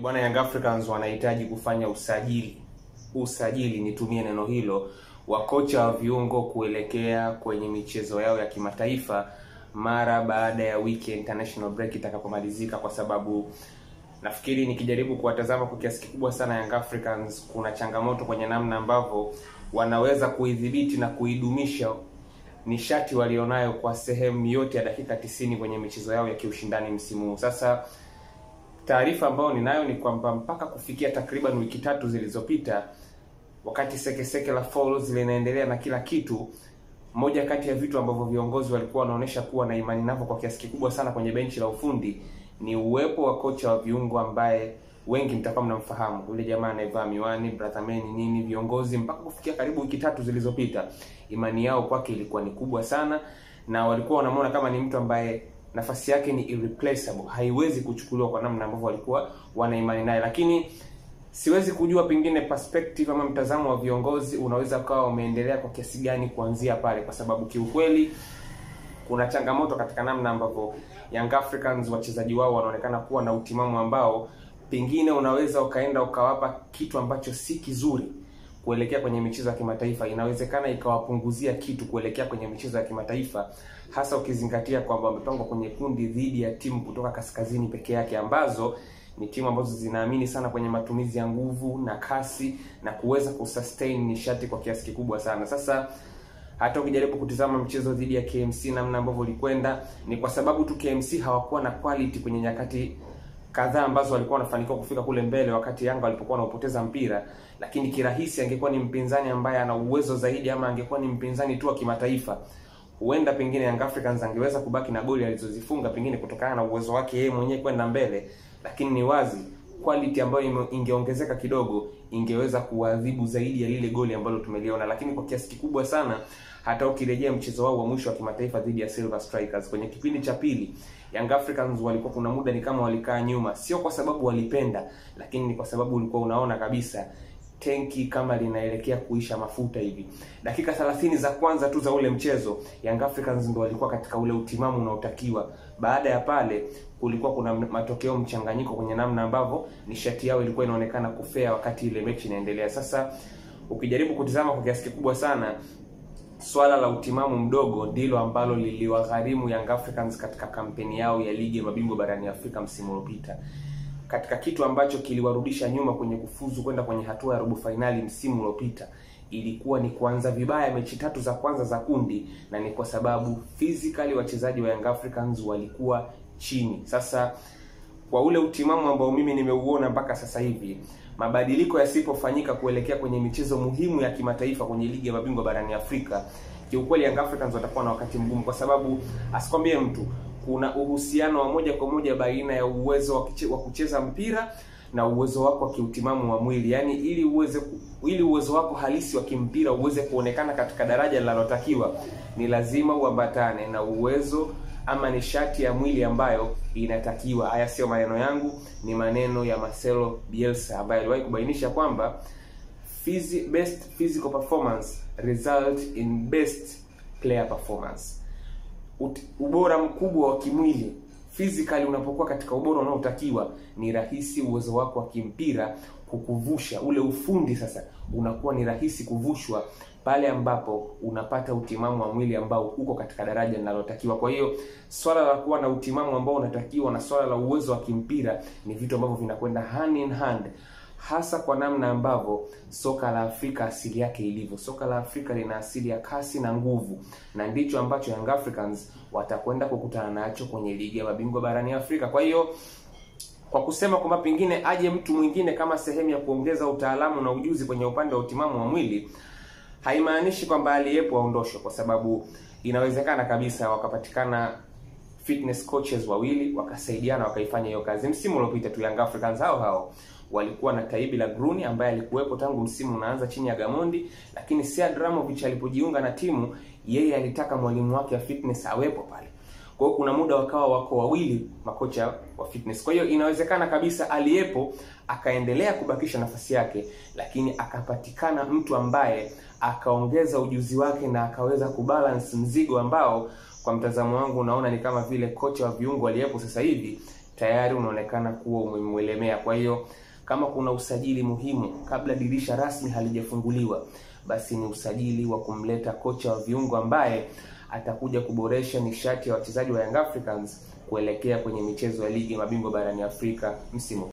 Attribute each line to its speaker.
Speaker 1: Bwana, Young Africans wanahitaji kufanya usajili nitumie neno hilo, wa kocha wa viungo kuelekea kwenye michezo yao ya kimataifa mara baada ya wiki international break itakapomalizika, kwa sababu nafikiri nikijaribu kuwatazama kwa kiasi kikubwa sana Young Africans, kuna changamoto kwenye namna ambavyo wanaweza kuidhibiti na kuidumisha nishati walionayo kwa sehemu yote ya dakika 90 kwenye michezo yao ya kiushindani msimu huu. Sasa taarifa ambayo ninayo ni kwamba mpaka kufikia takriban wiki 3 zilizopita, wakati sekeseke la Falls linaendelea na kila kitu, moja kati ya vitu ambavyo viongozi walikuwa wanaonesha kuwa na imani navyo kwa kiasi kikubwa sana kwenye benchi la ufundi ni uwepo wa kocha wa viungo ambaye wengi mtakuwa mnamfahamu, yule jamaa anayevaa miwani, brother man nini. Viongozi mpaka kufikia karibu wiki 3 zilizopita, imani yao kwake ilikuwa ni kubwa sana, na walikuwa wanamuona kama ni mtu ambaye nafasi yake ni irreplaceable, haiwezi kuchukuliwa kwa namna ambavyo walikuwa wana imani naye. Lakini siwezi kujua pengine perspective ama mtazamo wa viongozi unaweza kuwa umeendelea kwa kiasi gani kuanzia pale, kwa sababu kiukweli kuna changamoto katika namna ambavyo Young Africans wachezaji wao wanaonekana kuwa na utimamu ambao pengine unaweza ukaenda ukawapa kitu ambacho si kizuri kuelekea kwenye michezo ya kimataifa. Inawezekana ikawapunguzia kitu kuelekea kwenye michezo ya kimataifa, hasa ukizingatia kwamba wamepangwa kwenye kundi dhidi ya timu kutoka kaskazini peke yake, ambazo ni timu ambazo zinaamini sana kwenye matumizi ya nguvu na kasi na kuweza kusustain nishati kwa kiasi kikubwa sana. Sasa hata ukijaribu kutizama mchezo dhidi ya KMC namna ambavyo ulikwenda, ni kwa sababu tu KMC hawakuwa na quality kwenye nyakati kadhaa ambazo walikuwa wanafanikiwa kufika kule mbele wakati Yanga walipokuwa wanapoteza mpira. Lakini kirahisi angekuwa ni mpinzani ambaye ana uwezo zaidi, ama angekuwa ni mpinzani tu wa kimataifa, huenda pengine Young Africans angeweza kubaki na goli alizozifunga pengine kutokana na uwezo wake yeye mwenyewe kwenda mbele. Lakini ni wazi quality ambayo ingeongezeka kidogo ingeweza kuadhibu zaidi ya lile goli ambalo tumeliona. Lakini kwa kiasi kikubwa sana, hata ukirejea mchezo wao wa mwisho wa kimataifa dhidi ya Silver Strikers, kwenye kipindi cha pili Young Africans walikuwa kuna muda ni kama walikaa nyuma, sio kwa sababu walipenda, lakini ni kwa sababu ulikuwa unaona kabisa tenki kama linaelekea kuisha mafuta hivi. Dakika 30 za kwanza tu za ule mchezo Young Africans ndio walikuwa katika ule utimamu unaotakiwa. Baada ya pale kulikuwa kuna matokeo mchanganyiko kwenye namna ambavyo nishati yao ilikuwa inaonekana kufea wakati ile mechi inaendelea. Sasa ukijaribu kutizama kwa kiasi kikubwa sana, swala la utimamu mdogo ndilo ambalo liliwagharimu Young Africans katika kampeni yao ya ligi ya mabingwa barani Afrika msimu uliopita, katika kitu ambacho kiliwarudisha nyuma kwenye kufuzu kwenda kwenye hatua ya robo finali msimu uliopita. Ilikuwa ni kuanza vibaya mechi 3 za kwanza za kundi, na ni kwa sababu physically wachezaji wa Young Africans walikuwa chini. Sasa kwa ule utimamu ambao mimi nimeuona mpaka sasa hivi, mabadiliko yasipofanyika kuelekea kwenye michezo muhimu ya kimataifa kwenye ligi ya mabingwa barani Afrika, kiukweli Young Africans watakuwa na wakati mgumu, kwa sababu asikwambie mtu kuna uhusiano wa moja kwa moja baina ya uwezo wa kucheza mpira na uwezo wako wa kiutimamu wa mwili. Yaani ili uwezo wako halisi wa kimpira uweze kuonekana katika daraja linalotakiwa, ni lazima uambatane na uwezo ama nishati ya mwili ambayo inatakiwa. Haya sio maneno yangu, ni maneno ya Marcelo Bielsa ambaye aliwahi kubainisha kwamba best physical performance result in best player performance. Ubora mkubwa wa kimwili, physically unapokuwa katika ubora unaotakiwa, ni rahisi uwezo wako wa kimpira kukuvusha. Ule ufundi sasa unakuwa ni rahisi kuvushwa pale ambapo unapata utimamu wa mwili ambao uko katika daraja linalotakiwa. Kwa hiyo swala la kuwa na utimamu ambao unatakiwa na swala la uwezo wa kimpira ni vitu ambavyo vinakwenda hand in hand, hasa kwa namna ambavyo soka la Afrika asili yake ilivyo. Soka la Afrika lina asili ya kasi na nguvu, na ndicho ambacho Young Africans watakwenda kukutana nacho kwenye ligi ya mabingwa barani Afrika. Kwa hiyo kwa kusema kwamba pengine aje mtu mwingine kama sehemu ya kuongeza utaalamu na ujuzi kwenye upande wa utimamu wa mwili, haimaanishi kwamba aliyepo aondoshwe, kwa sababu inawezekana kabisa wakapatikana fitness coaches wawili wakasaidiana wakaifanya hiyo kazi. Msimu uliopita tu Young Africans hao walikuwa na Taibi Lagruni ambaye alikuwepo tangu msimu unaanza chini ya Gamondi, lakini Sead Ramovic alipojiunga na timu, yeye alitaka mwalimu wake wa fitness awepo pale. Kwa hiyo kuna muda wakawa wako wawili makocha wa fitness. Kwa hiyo inawezekana kabisa aliyepo akaendelea kubakisha nafasi yake, lakini akapatikana mtu ambaye akaongeza ujuzi wake na akaweza kubalance mzigo ambao kwa mtazamo wangu unaona ni kama vile kocha wa viungo aliyepo sasa hivi tayari unaonekana kuwa umemwelemea. Kwa hiyo kama kuna usajili muhimu kabla dirisha rasmi halijafunguliwa, basi ni usajili wa kumleta kocha wa viungo ambaye atakuja kuboresha nishati ya wachezaji wa Young Africans kuelekea kwenye michezo ya ligi ya mabingwa barani Afrika msimu